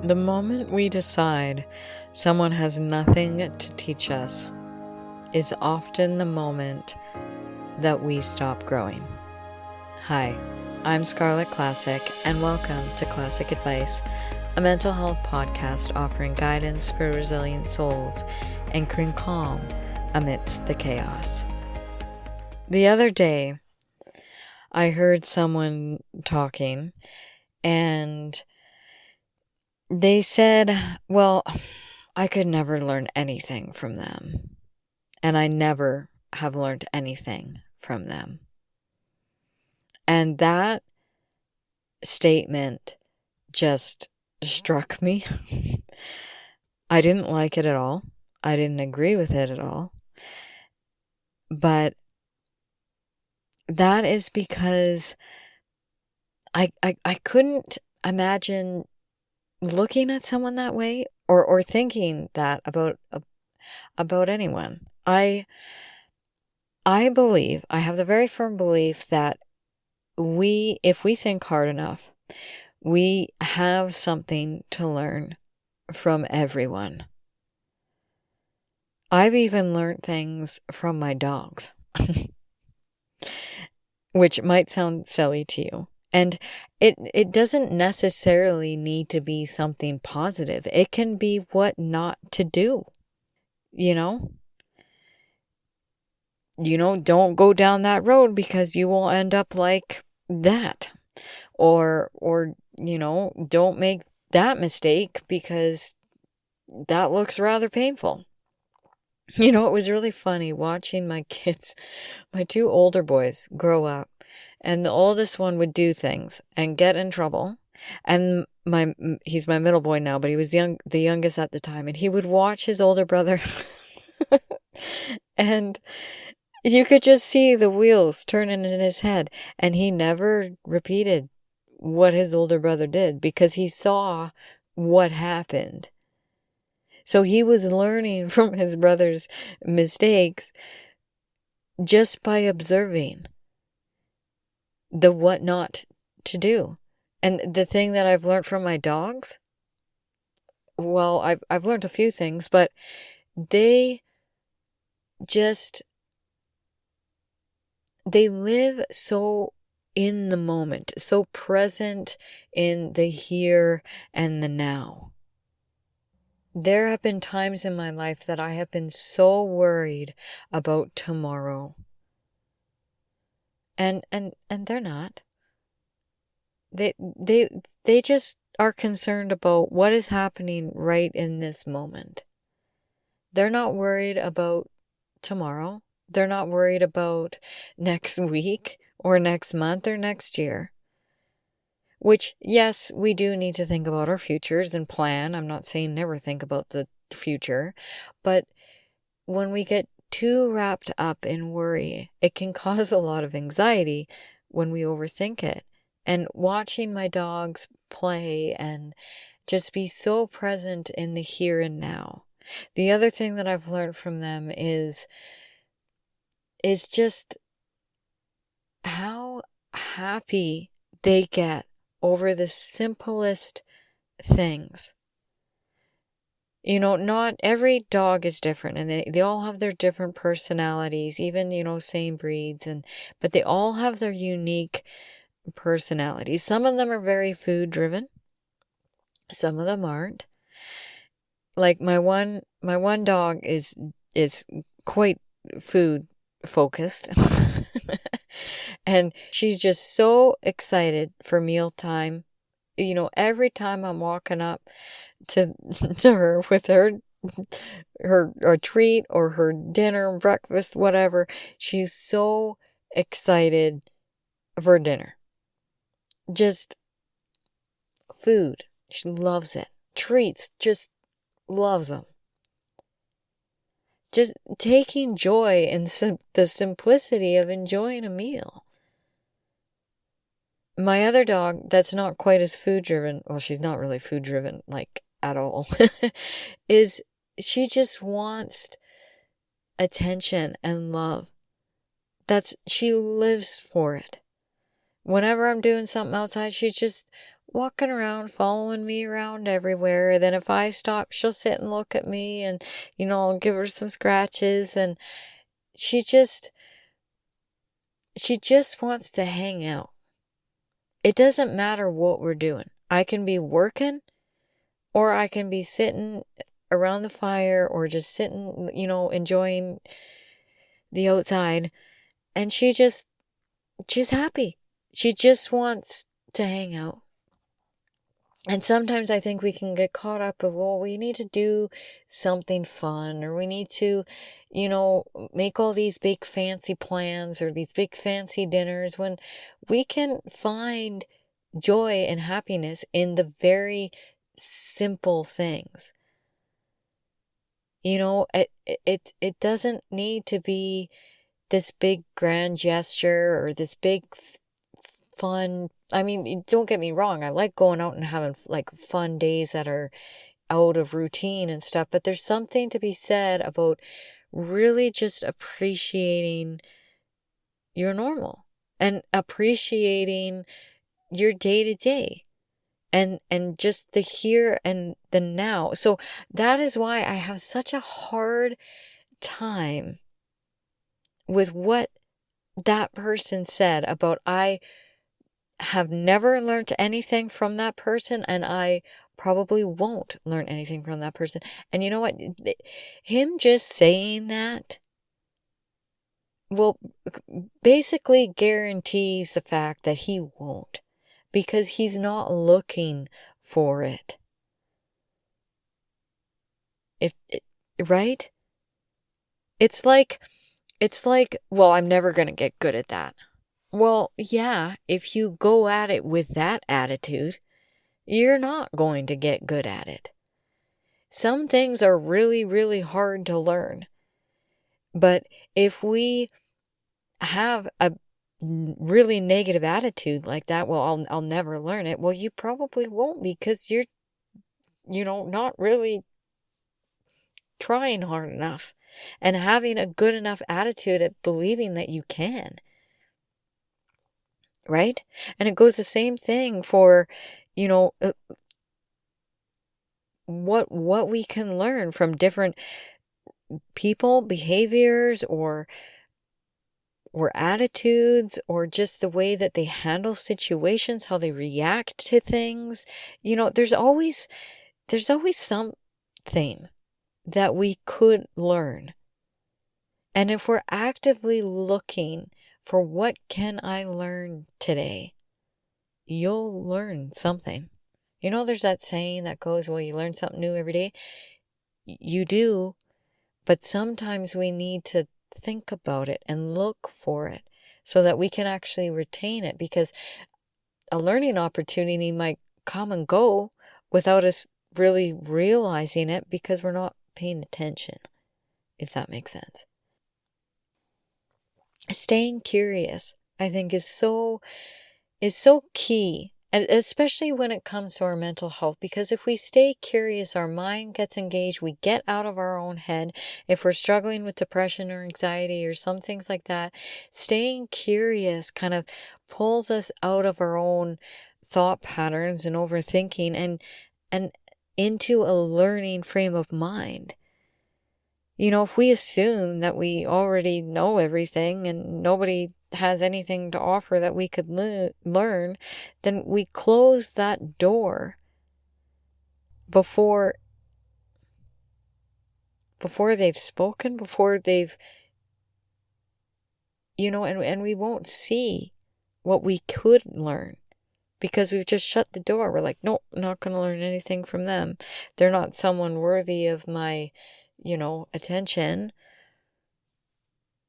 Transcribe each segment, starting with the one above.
The moment we decide someone has nothing to teach us is often the moment that we stop growing. Hi, I'm Scarlett Classic, and welcome to Classic Advice, a mental health podcast offering guidance for resilient souls anchoring calm amidst the chaos. The other day, I heard someone talking, and they said, well, I could never learn anything from them. And I never have learned anything from them. And that statement just struck me. I didn't like it at all. I didn't agree with it at all. But that is because I couldn't imagine looking at someone that way or thinking that about anyone. I believe, I have the very firm belief that if we think hard enough, we have something to learn from everyone. I've even learned things from my dogs, which might sound silly to you. And it doesn't necessarily need to be something positive. It can be what not to do, don't go down that road because you will end up like that. Or don't make that mistake because that looks rather painful. It was really funny watching my kids, my two older boys, grow up. And the oldest one would do things and get in trouble. And he's my middle boy now, but he was the youngest at the time. And he would watch his older brother. And you could just see the wheels turning in his head. And he never repeated what his older brother did because he saw what happened. So he was learning from his brother's mistakes just by observing the what not to do. And the thing that I've learned from my dogs, well, I've learned a few things, but they live so in the moment, so present in the here and the now. There have been times in my life that I have been so worried about tomorrow. And they're not. They just are concerned about what is happening right in this moment. They're not worried about tomorrow. They're not worried about next week or next month or next year. Which, yes, we do need to think about our futures and plan. I'm not saying never think about the future. But when we get too wrapped up in worry, it can cause a lot of anxiety when we overthink it. And watching my dogs play and just be so present in the here and now. The other thing that I've learned from them is just how happy they get over the simplest things. Not every dog is different, and they all have their different personalities, even, same breeds, but they all have their unique personalities. Some of them are very food driven. Some of them aren't. Like my one dog is quite food focused. And she's just so excited for mealtime. Every time I'm walking up to her with her treat or her dinner, breakfast, whatever, she's so excited for dinner. Just food. She loves it. Treats, just loves them. Just taking joy in the simplicity of enjoying a meal. My other dog, that's not quite as food driven, well, she's not really food driven, like, at all, is she just wants attention and love. She lives for it. Whenever I'm doing something outside, she's just walking around, following me around everywhere. Then if I stop, she'll sit and look at me and, I'll give her some scratches. And she just wants to hang out. It doesn't matter what we're doing. I can be working or I can be sitting around the fire or just sitting, enjoying the outside. And she's happy. She just wants to hang out. And sometimes I think we can get caught up of, well, we need to do something fun, or we need to, make all these big fancy plans or these big fancy dinners, when we can find joy and happiness in the very simple things. It doesn't need to be this big grand gesture or this big fun. I mean, don't get me wrong. I like going out and having like fun days that are out of routine and stuff, but there's something to be said about really just appreciating your normal and appreciating your day to day and just the here and the now. So that is why I have such a hard time with what that person said about, I have never learned anything from that person, and I probably won't learn anything from that person. And you know what? Him just saying that will basically guarantees the fact that he won't, because he's not looking for it. Right? It's like, well, I'm never going to get good at that. Well, yeah, if you go at it with that attitude, you're not going to get good at it. Some things are really, really hard to learn. But if we have a really negative attitude like that, well, I'll never learn it. Well, you probably won't, because you're, not really trying hard enough and having a good enough attitude at believing that you can. Right? And it goes the same thing for, what we can learn from different people, behaviors, or attitudes, or just the way that they handle situations, how they react to things. There's always something that we could learn. And if we're actively looking for what can I learn today, you'll learn something. There's that saying that goes, well, you learn something new every day. You do, but sometimes we need to think about it and look for it so that we can actually retain it, because a learning opportunity might come and go without us really realizing it, because we're not paying attention, if that makes sense. Staying curious, I think, is so key, and especially when it comes to our mental health, because if we stay curious, our mind gets engaged, we get out of our own head. If we're struggling with depression or anxiety or some things like that, staying curious kind of pulls us out of our own thought patterns and overthinking and into a learning frame of mind. If we assume that we already know everything and nobody has anything to offer that we could learn, then we close that door before they've spoken, before they've, and we won't see what we could learn, because we've just shut the door. We're like, nope, not going to learn anything from them. They're not someone worthy of my, attention.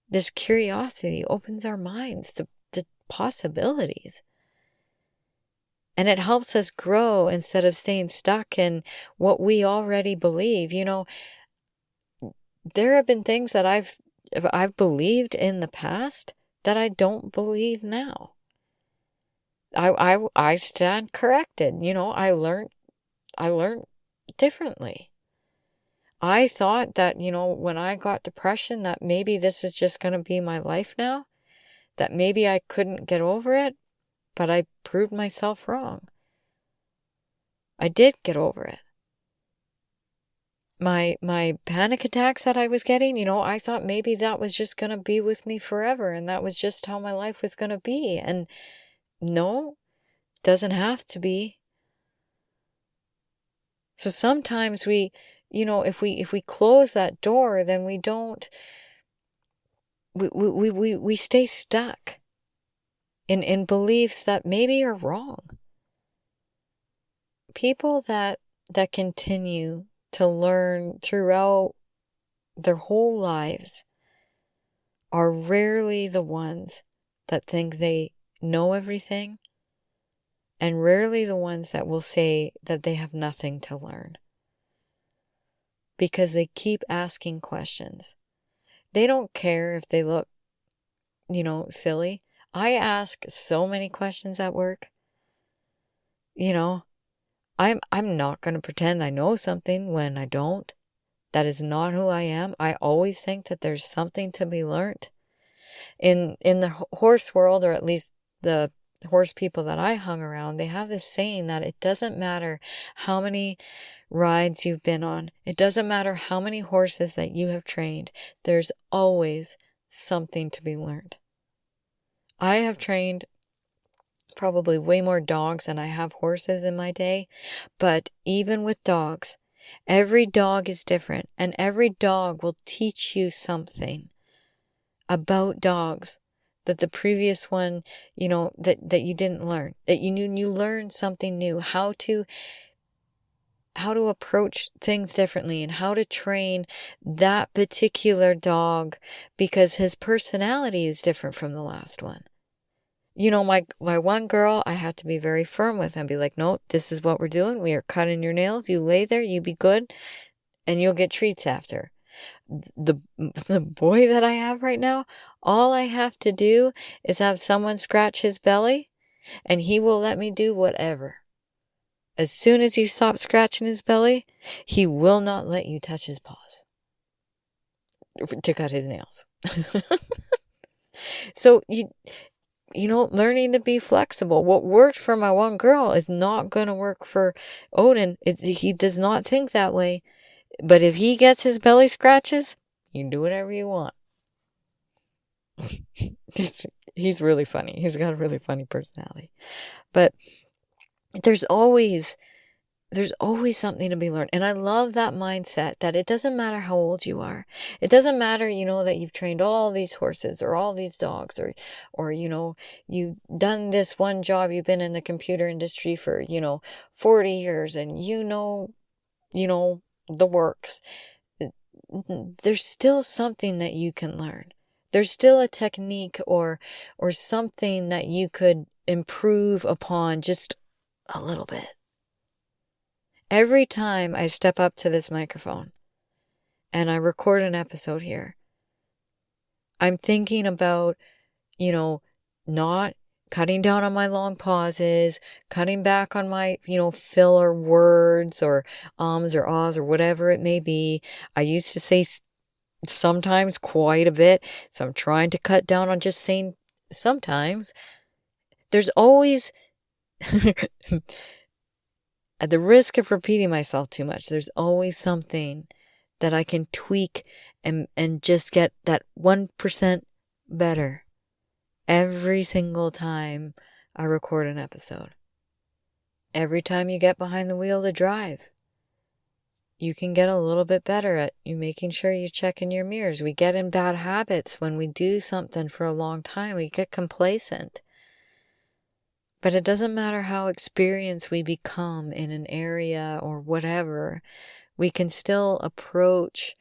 This curiosity opens our minds to possibilities. And it helps us grow instead of staying stuck in what we already believe. There have been things that I've believed in the past that I don't believe now. I stand corrected. I learned differently. I thought that, when I got depression, that maybe this was just going to be my life now, that maybe I couldn't get over it, but I proved myself wrong. I did get over it. My panic attacks that I was getting, I thought maybe that was just going to be with me forever, and that was just how my life was going to be. And no, doesn't have to be. So sometimes if we close that door, then we stay stuck in beliefs that maybe are wrong. People that continue to learn throughout their whole lives are rarely the ones that think they know everything, and rarely the ones that will say that they have nothing to learn, because they keep asking questions. They don't care if they look, silly. I ask so many questions at work. I'm not going to pretend I know something when I don't. That is not who I am. I always think that there's something to be learned. In the horse world, or at least the horse people that I hung around, they have this saying that it doesn't matter how many rides you've been on. It doesn't matter how many horses that you have trained. There's always something to be learned. I have trained probably way more dogs than I have horses in my day. But even with dogs, every dog is different, and every dog will teach you something about dogs that the previous one, that you didn't learn, that you learned something new, how to approach things differently, and how to train that particular dog because his personality is different from the last one. My one girl, I had to be very firm with and be like, no, this is what we're doing. We are cutting your nails. You lay there, you be good, and you'll get treats after. The boy that I have right now, all I have to do is have someone scratch his belly, and he will let me do whatever. As soon as you stop scratching his belly, he will not let you touch his paws to cut his nails. So learning to be flexible. What worked for my one girl is not going to work for Odin. He does not think that way. But if he gets his belly scratches, you can do whatever you want. He's really funny. He's got a really funny personality. But there's always something to be learned. And I love that mindset that it doesn't matter how old you are. It doesn't matter, that you've trained all these horses or all these dogs, or you've done this one job, you've been in the computer industry for, 40 years and the works. There's still something that you can learn. There's still a technique or something that you could improve upon just a little bit. Every time I step up to this microphone and I record an episode here, I'm thinking about, not cutting down on my long pauses, cutting back on my, filler words or ums or ahs or whatever it may be. I used to say sometimes quite a bit, so I'm trying to cut down on just saying sometimes. There's always... At the risk of repeating myself too much, there's always something that I can tweak and just get that 1% better every single time I record an episode. Every time you get behind the wheel to drive, you can get a little bit better at you making sure you check in your mirrors. We get in bad habits when we do something for a long time. We get complacent. But it doesn't matter how experienced we become in an area or whatever, we can still approach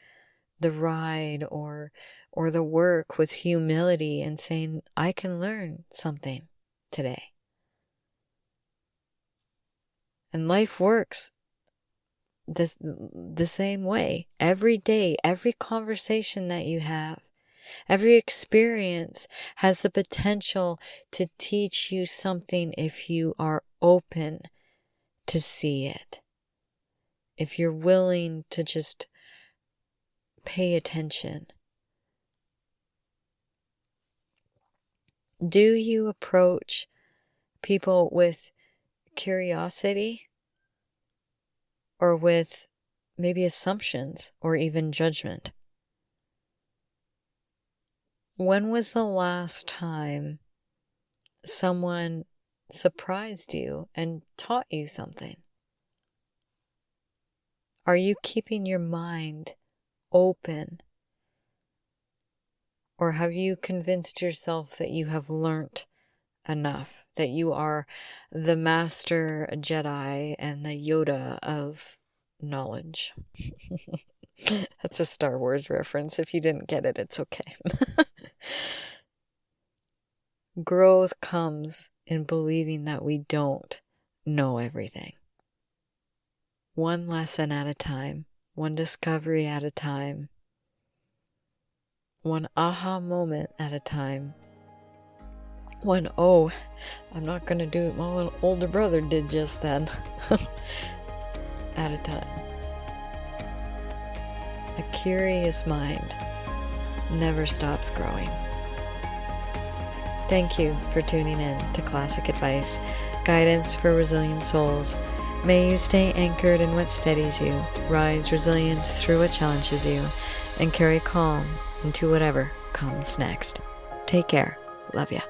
the ride or the work with humility and saying, I can learn something today. And life works the same way. Every day, every conversation that you have, every experience has the potential to teach you something if you are open to see it. If you're willing to just pay attention. Do you approach people with curiosity or with maybe assumptions or even judgment. When was the last time someone surprised you and taught you something? Are you keeping your mind open? Or have you convinced yourself that you have learnt enough, that you are the master Jedi and the Yoda of knowledge? That's a Star Wars reference. If you didn't get it, it's okay. Growth comes in believing that we don't know everything. One lesson at a time, one discovery at a time, one aha moment at a time, one, oh, I'm not going to do what my older brother did just then, at a time. A curious mind never stops growing. Thank you for tuning in to Classic Advice, guidance for resilient souls. May you stay anchored in what steadies you, rise resilient through what challenges you, and carry calm into whatever comes next. Take care. Love ya.